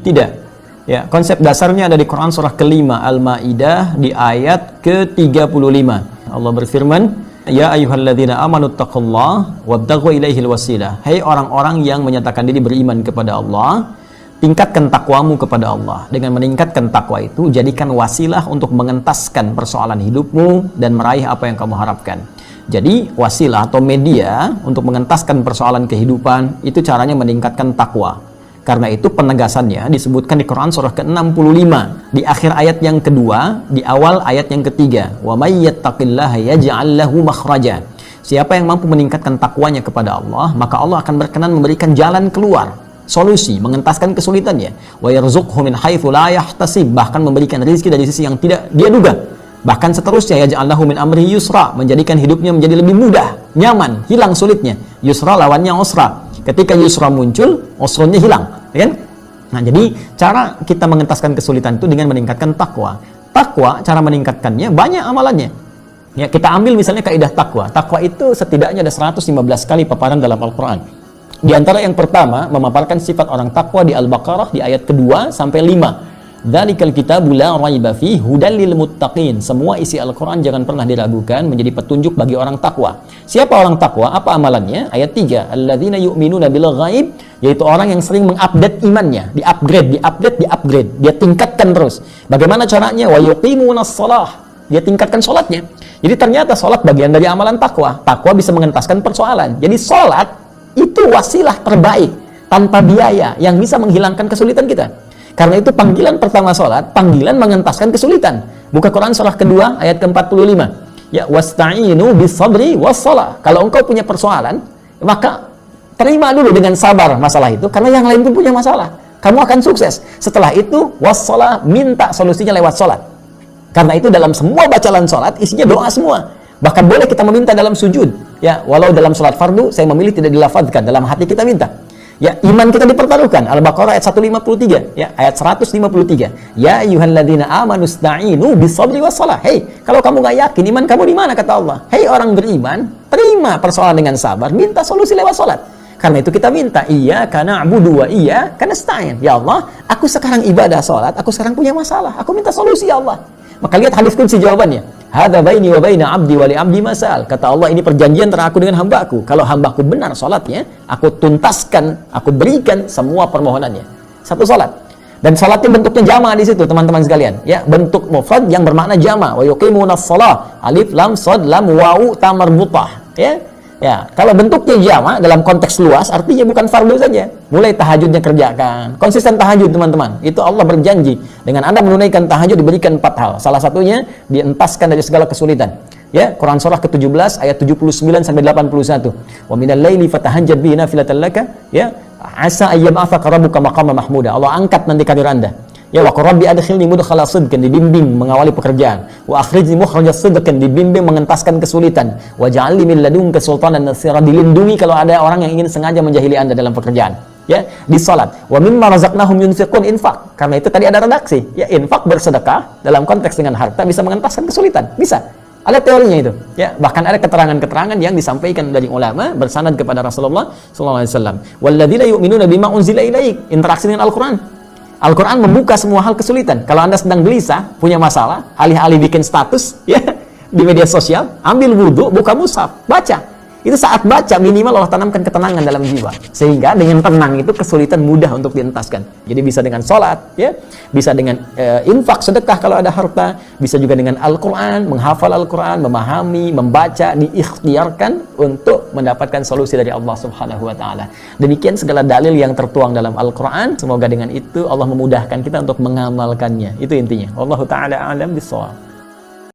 Tidak. Ya, konsep dasarnya ada di Quran surah kelima Al-Maidah di ayat ke-35. Allah berfirman, "Ya ayyuhalladzina amanu taqullaha wabtaghu ilaihil wasilah." Hai orang-orang yang menyatakan diri beriman kepada Allah, tingkatkan takwamu kepada Allah. Dengan meningkatkan takwa itu, jadikan wasilah untuk mengentaskan persoalan hidupmu dan meraih apa yang kamu harapkan. Jadi, wasilah atau media untuk mengentaskan persoalan kehidupan, itu caranya meningkatkan takwa. Karena itu penegasannya disebutkan di Quran surah ke-65 di akhir ayat yang kedua, di awal ayat yang ketiga. Wa may yattaqillaha yaj'al lahu makhraja. Siapa yang mampu meningkatkan takwanya kepada Allah, maka Allah akan berkenan memberikan jalan keluar, solusi, mengentaskan kesulitannya. Wa yarzuqhu min haitsu la yahtasib, bahkan memberikan rezeki dari sisi yang tidak dia duga. Bahkan seterusnya, yaj'al lahu min amri yusra, menjadikan hidupnya menjadi lebih mudah, nyaman, hilang sulitnya. Yusra lawannya usra. Ketika yusra muncul, usranya hilang, kan? Nah, jadi cara kita mengentaskan kesulitan itu dengan meningkatkan takwa. Takwa, cara meningkatkannya banyak amalannya. Ya, kita ambil misalnya kaidah takwa. Takwa itu setidaknya ada 115 kali paparan dalam Al-Qur'an. Di antara yang pertama memaparkan sifat orang takwa di Al-Baqarah di ayat kedua sampai 5. Dzalikal kitabu la raiba fihi hudal lil muttaqin. Semua isi Al-Qur'an jangan pernah diragukan, menjadi petunjuk bagi orang takwa. Siapa orang takwa? Apa amalannya? Ayat 3. Alladzina yu'minuna bil ghaib, yaitu orang yang sering mengupdate imannya, di-upgrade. Dia tingkatkan terus. Bagaimana caranya? Wa yuqimunas shalah. Dia tingkatkan salatnya. Jadi ternyata salat bagian dari amalan takwa. Takwa bisa mengentaskan persoalan. Jadi salat itu wasilah terbaik tanpa biaya yang bisa menghilangkan kesulitan kita. Karena itu panggilan pertama sholat, panggilan mengentaskan kesulitan. Buka Quran surah kedua ayat ke-45. Ya, wasta'inu bis-sabri was-shalah. Kalau engkau punya persoalan, maka terima dulu dengan sabar masalah itu, karena yang lain pun punya masalah. Kamu akan sukses. Setelah itu, was-shalah, minta solusinya lewat sholat. Karena itu dalam semua bacaan sholat isinya doa semua. Bahkan boleh kita meminta dalam sujud. Ya, walau dalam sholat fardu saya memilih tidak dilafadzkan, dalam hati kita minta. Ya, iman kita dipertaruhkan. Al-Baqarah ayat 153, ya, ayat 153. Ya ayyuhalladzina amanu ista'inu bis-sabri was-shalah. Hei, kalau kamu nggak yakin iman kamu di mana, kata Allah. Hei orang beriman, terima persoalan dengan sabar, minta solusi lewat salat. Karena itu kita minta, iyyaka na'budu wa iyyaka nasta'in. Ya Allah, aku sekarang ibadah salat, aku sekarang punya masalah, aku minta solusi ya Allah. Maka lihat hadis qudsi jawabannya. Hadza baini wa baina 'abdi wa li 'abdi masal. Kata Allah, ini perjanjian antara aku dengan hambaku. Kalau hambaku benar salatnya, aku tuntaskan, aku berikan semua permohonannya. Satu salat. Dan salatnya bentuknya jama' di situ, teman-teman sekalian. Ya, bentuk mufrad yang bermakna jama'. Wa yuqimunas shalah. Alif lam shad lam wawu ta marbutah. Ya. Ya, kalau bentuknya jama' dalam konteks luas artinya bukan fardu saja. Mulai tahajudnya kerjakan. Konsisten tahajud, teman-teman. Itu Allah berjanji, dengan Anda menunaikan tahajud diberikan 4 hal. Salah satunya dientaskan dari segala kesulitan. Ya, Quran surah ke-17 ayat 79 sampai 81. Wa minal laili fatahajjad bihi nafilatan laka, ya, asa ayyab'atsaka rabbuka maqaman mahmuda. Allah angkat nanti karir Anda. Ya, wa rabbi adkhilni mudkhala sidqin, dibimbing mengawali pekerjaan. Wa akhrijni mukhraja sidqin, dibimbing mengentaskan kesulitan. Wa ja'alni min ladunka sultanan nasira, dilindungi kalau ada orang yang ingin sengaja menjahili Anda dalam pekerjaan. Ya, di salat. Wa mimma razaqnahum yunfiqun, infak. Karena itu tadi ada redaksi. Ya, infak, bersedekah dalam konteks dengan harta bisa mengentaskan kesulitan. Bisa. Ada teorinya itu. Ya, bahkan ada keterangan-keterangan yang disampaikan dari ulama bersanad kepada Rasulullah sallallahu alaihi wasallam. Walladzina yu'minuna bima unzila ilaik, interaksi dengan Al-Qur'an. Al-Quran membuka semua hal kesulitan. Kalau Anda sedang gelisah, punya masalah, alih-alih bikin status ya di media sosial, ambil wudhu, buka mushaf, baca. Itu saat baca minimal Allah tanamkan ketenangan dalam jiwa. Sehingga dengan tenang itu kesulitan mudah untuk dientaskan. Jadi bisa dengan sholat, ya, bisa dengan infak, sedekah kalau ada harta, bisa juga dengan Al-Quran, menghafal Al-Quran, memahami, membaca, diikhtiarkan untuk mendapatkan solusi dari Allah Subhanahu wa Ta'ala. Demikian segala dalil yang tertuang dalam Al-Quran. Semoga dengan itu Allah memudahkan kita untuk mengamalkannya. Itu intinya. Wallahu ta'ala a'lam bishawab.